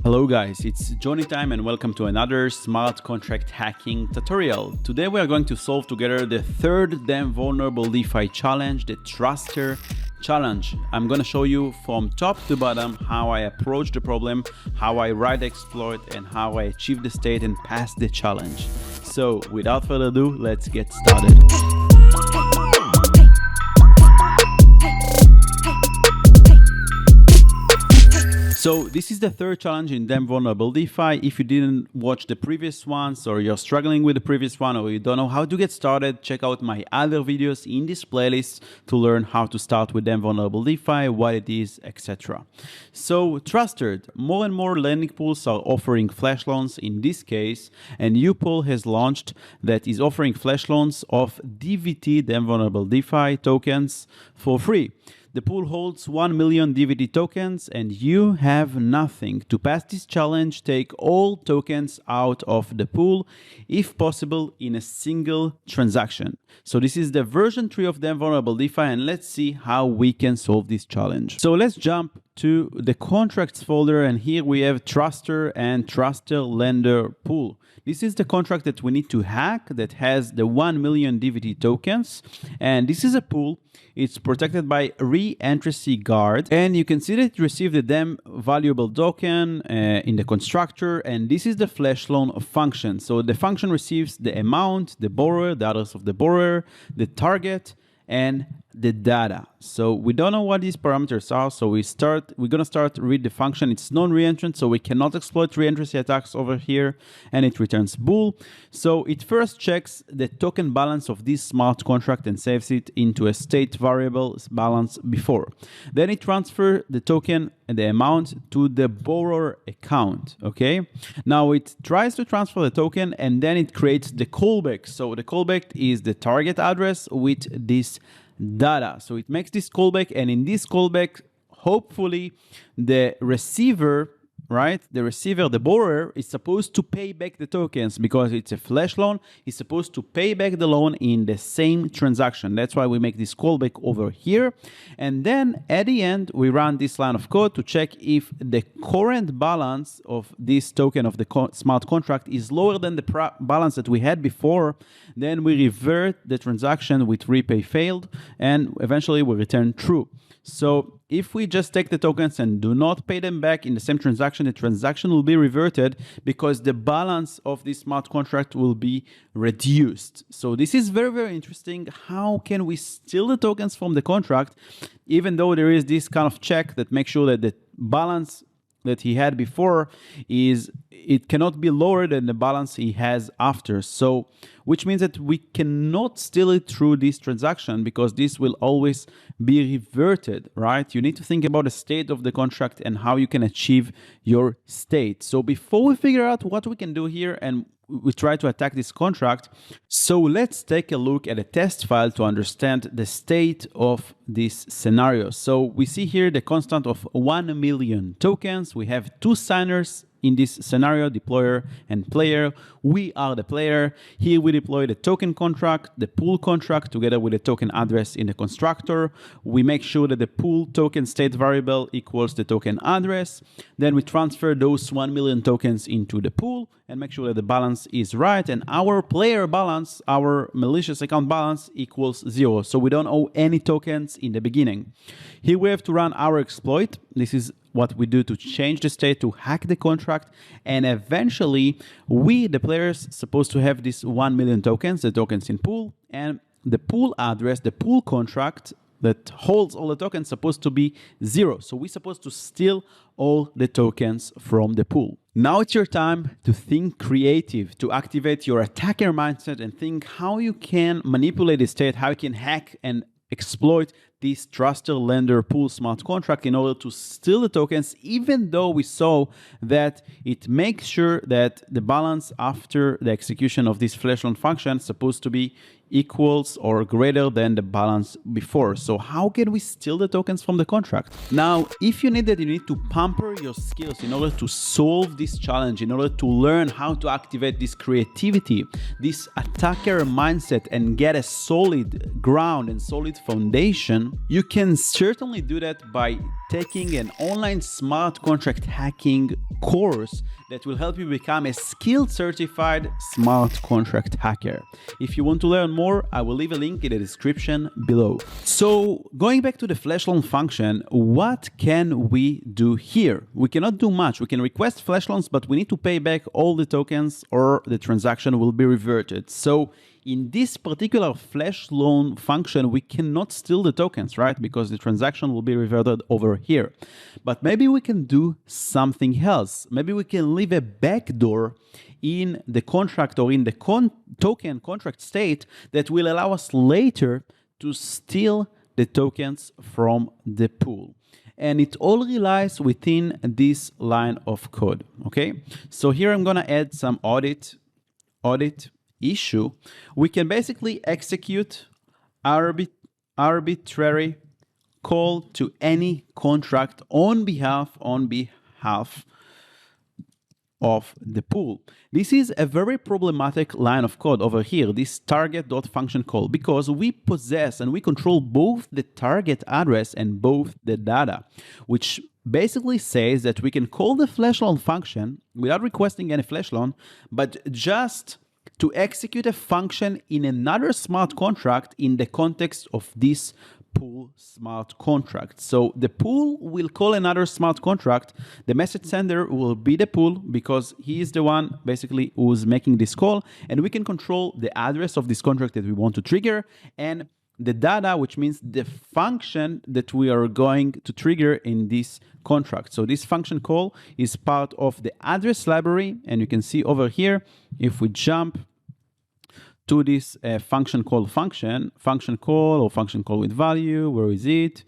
Hello guys, it's Johnny time and welcome to another smart contract hacking tutorial. Today we are going to solve together the third Damn Vulnerable DeFi challenge, the Truster challenge. I'm going to show you from top to bottom how I approach the problem, how I write the exploit, and how I achieve the state and pass the challenge. So without further ado, let's get started. So this is the third challenge in Damn Vulnerable DeFi. If you didn't watch the previous ones, or you're struggling with the previous one, or you don't know how to get started, check out my other videos in this playlist to learn how to start with Damn Vulnerable DeFi, what it is, etc. So Trusted, more and more lending pools are offering flash loans. In this case, a new pool has launched that is offering flash loans of DVT, Damn Vulnerable DeFi tokens, for free. The pool holds 1 million DVT tokens and you have nothing. To pass this challenge, take all tokens out of the pool, if possible, in a single transaction. So this is the version 3 of Damn Vulnerable DeFi, and let's see how we can solve this challenge. So let's jump to the contracts folder, and here we have Truster and Truster Lender pool. This is the contract that we need to hack that has the 1 million DVT tokens, and this is a pool. It's protected by re-entry guard, and you can see that it received the Damn valuable token in the constructor, and this is the flash loan function. So the function receives the amount, the borrower, the address of the borrower, the target, and the data. So we don't know what these parameters are, so we're gonna start read the function. It's non-reentrant, so we cannot exploit reentry attacks over here, and it returns bool. So it first checks the token balance of this smart contract and saves it into a state variable balance before. Then it transfers the token and the amount to the borrower account. Okay, now it tries to transfer the token and then it creates the callback. So the callback is the target address with this data. So it makes this callback, and in this callback, hopefully the receiver, right? The receiver, the borrower, is supposed to pay back the tokens because it's a flash loan. He's supposed to pay back the loan in the same transaction. That's why we make this callback over here. And then at the end, we run this line of code to check if the current balance of this token of the smart contract is lower than the balance that we had before. Then we revert the transaction with repay failed, and eventually we return true. So if we just take the tokens and do not pay them back in the same transaction, the transaction will be reverted because the balance of this smart contract will be reduced. So this is very, very interesting. How can we steal the tokens from the contract, even though there is this kind of check that makes sure that the balance that he had before it cannot be lower than the balance he has after. So which means that we cannot steal it through this transaction because this will always be reverted, right? You need to think about the state of the contract and how you can achieve your state. So before we figure out what we can do here and we try to attack this contract, so let's take a look at a test file to understand the state of this scenario. So we see here the constant of 1 million tokens. We have two signers in this scenario, deployer and player. We are the player. Here we deploy the token contract, the pool contract, together with the token address in the constructor. We make sure that the pool token state variable equals the token address. Then we transfer those 1 million tokens into the pool and make sure that the balance is right. And our player balance, our malicious account balance, equals 0. So we don't owe any tokens in the beginning. Here we have to run our exploit. This is what we do to change the state, to hack the contract, and eventually we, the players, supposed to have this 1 million tokens, the tokens in pool, and the pool address, the pool contract that holds all the tokens, supposed to be 0. So we're supposed to steal all the tokens from the pool. Now it's your time to think creative, to activate your attacker mindset and think how you can manipulate the state, how you can hack and exploit this Truster Lender pool smart contract in order to steal the tokens, even though we saw that it makes sure that the balance after the execution of this flash loan function is supposed to be equals or greater than the balance before. So how can we steal the tokens from the contract? Now, if you need that, you need to pamper your skills in order to solve this challenge, in order to learn how to activate this creativity, this attacker mindset, and get a solid ground and solid foundation. You can certainly do that by taking an online smart contract hacking course that will help you become a skilled certified smart contract hacker. If you want to learn more, I will leave a link in the description below. So going back to the flash loan function, what can we do here? We cannot do much. We can request flash loans, but we need to pay back all the tokens or the transaction will be reverted. So in this particular flash loan function, we cannot steal the tokens, right? Because the transaction will be reverted over here. But maybe we can do something else. Maybe we can leave a backdoor in the contract or in the token contract state that will allow us later to steal the tokens from the pool. And it all relies within this line of code, okay? So here I'm gonna add some audit issue. We can basically execute arbitrary call to any contract on behalf of the pool. This is a very problematic line of code over here, this target.function call, because we possess and we control both the target address and both the data, which basically says that we can call the flash loan function without requesting any flash loan, but just to execute a function in another smart contract in the context of this pool smart contract. So the pool will call another smart contract. The message sender will be the pool because he is the one basically who's making this call, and we can control the address of this contract that we want to trigger and the data, which means the function that we are going to trigger in this contract. So this function call is part of the address library, and you can see over here, if we jump to this function call with value. Where is it?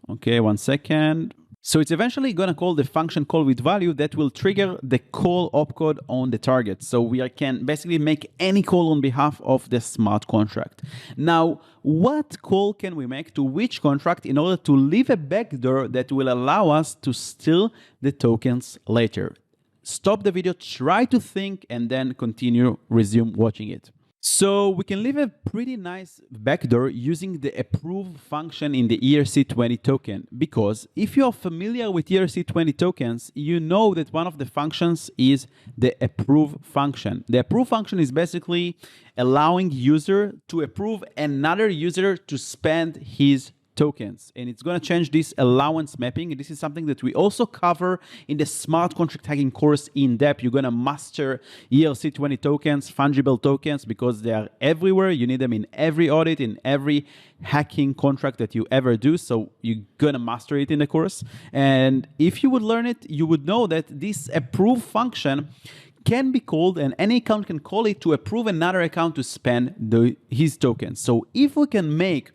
Okay, 1 second. So it's eventually going to call the function call with value that will trigger the call opcode on the target. So we can basically make any call on behalf of the smart contract. Now, what call can we make to which contract in order to leave a backdoor that will allow us to steal the tokens later? Stop the video, try to think, and then resume watching it. So we can leave a pretty nice backdoor using the approve function in the ERC20 token, because if you are familiar with ERC20 tokens, you know that one of the functions is the approve function. The approve function is basically allowing user to approve another user to spend his tokens, and it's going to change this allowance mapping. This is something that we also cover in the smart contract hacking course in depth. You're going to master ERC20 tokens, fungible tokens, because they are everywhere. You need them in every audit, in every hacking contract that you ever do. So you're going to master it in the course. And if you would learn it, you would know that this approve function can be called, and any account can call it to approve another account to spend his tokens. So if we can make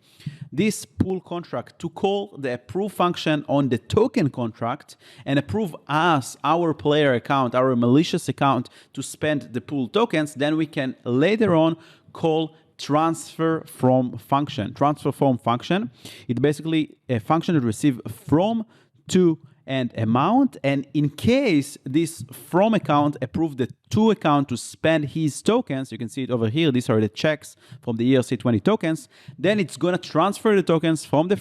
this pool contract to call the approve function on the token contract and approve us, our player account, our malicious account, to spend the pool tokens, then we can later on call transfer from function. Transfer from function, it's basically a function that receives from to and amount, and in case this from account approve the to account to spend his tokens, you can see it over here, these are the checks from the ERC20 tokens, then it's going to transfer the tokens from the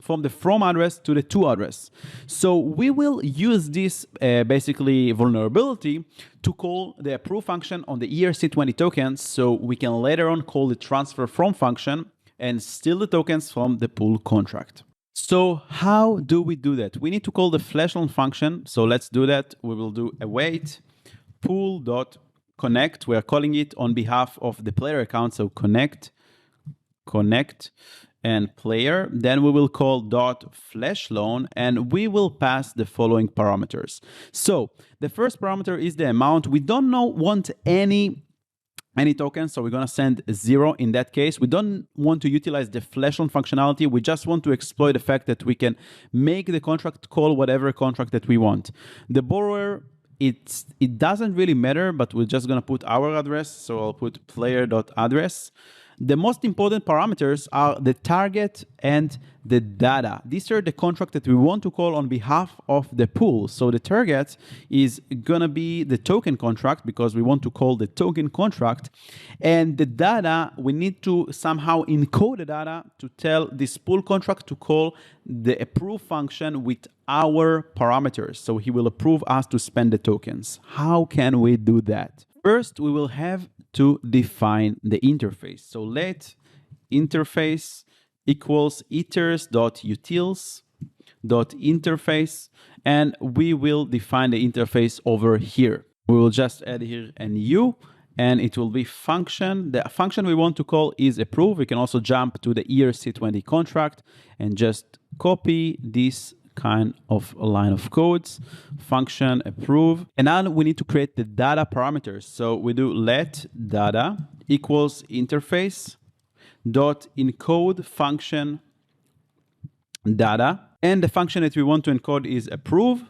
from address to the to address. So we will use this basically vulnerability to call the approve function on the ERC20 tokens, so we can later on call the transfer from function and steal the tokens from the pool contract. So how do we do that? We need to call the flash loan function. So let's do that. We will do await pool.connect. We are calling it on behalf of the player account. So connect, and player. Then we will call .flashloan, and we will pass the following parameters. So the first parameter is the amount. We don't want any tokens, so we're going to send 0 in that case. We don't want to utilize the flash loan functionality. We just want to exploit the fact that we can make the contract call whatever contract that we want. The borrower it doesn't really matter, but we're just gonna put our address. So I'll put player.address. The most important parameters are the target and the data. These are the contract that we want to call on behalf of the pool. So the target is gonna be the token contract because we want to call the token contract. And the data, we need to somehow encode the data to tell this pool contract to call the approve function with our parameters. So he will approve us to spend the tokens. How can we do that? First, we will have to define the interface. So let interface equals ethers.utils.interface, and we will define the interface over here. We will just add here an U, and it will be function. The function we want to call is approve. We can also jump to the ERC20 contract and just copy this kind of a line of codes, function approve. And now we need to create the data parameters. So we do let data equals interface dot encode function data. And the function that we want to encode is approve.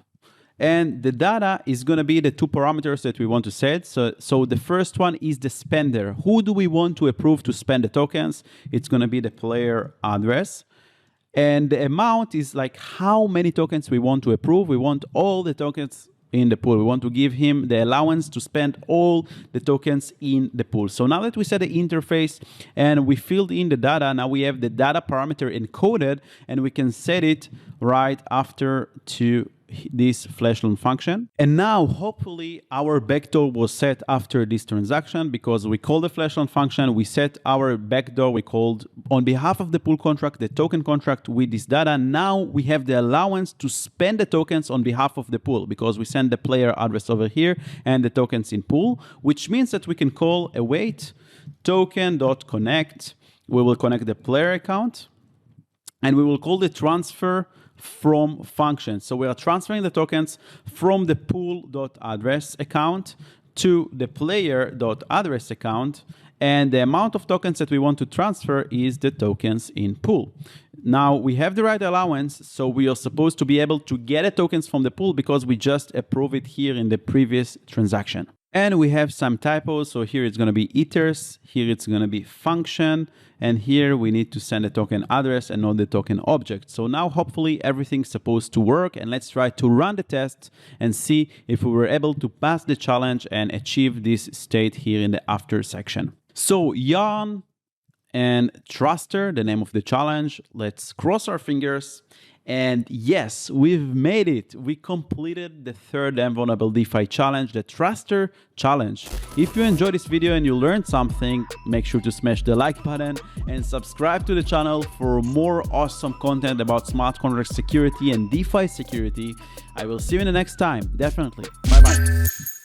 And the data is going to be the two parameters that we want to set. So the first one is the spender. Who do we want to approve to spend the tokens? It's going to be the player address. And the amount is like how many tokens we want to approve. We want all the tokens in the pool. We want to give him the allowance to spend all the tokens in the pool. So now that we set the interface and we filled in the data, now we have the data parameter encoded, and we can set it right after to this flashloan function. And now hopefully our backdoor was set after this transaction, because we called the flashloan function, we set our backdoor, we called on behalf of the pool contract, the token contract with this data. Now we have the allowance to spend the tokens on behalf of the pool, because we send the player address over here and the tokens in pool, which means that we can call await token.connect. We will connect the player account, and we will call the transfer from function. So we are transferring the tokens from the pool.address account to the player.address account, and the amount of tokens that we want to transfer is the tokens in pool. Now we have the right allowance, so we are supposed to be able to get the tokens from the pool because we just approved it here in the previous transaction. And we have some typos. So here it's going to be ethers, here it's going to be function, and here we need to send a token address and not the token object. So now hopefully everything's supposed to work, and let's try to run the test and see if we were able to pass the challenge and achieve this state here in the after section. So yarn and truster, the name of the challenge. Let's cross our fingers. And yes, we've made it. We completed the third Damn Vulnerable DeFi challenge, the Truster challenge. If you enjoyed this video and you learned something, make sure to smash the like button and subscribe to the channel for more awesome content about smart contract security and DeFi security. I will see you in the next time, definitely. Bye-bye.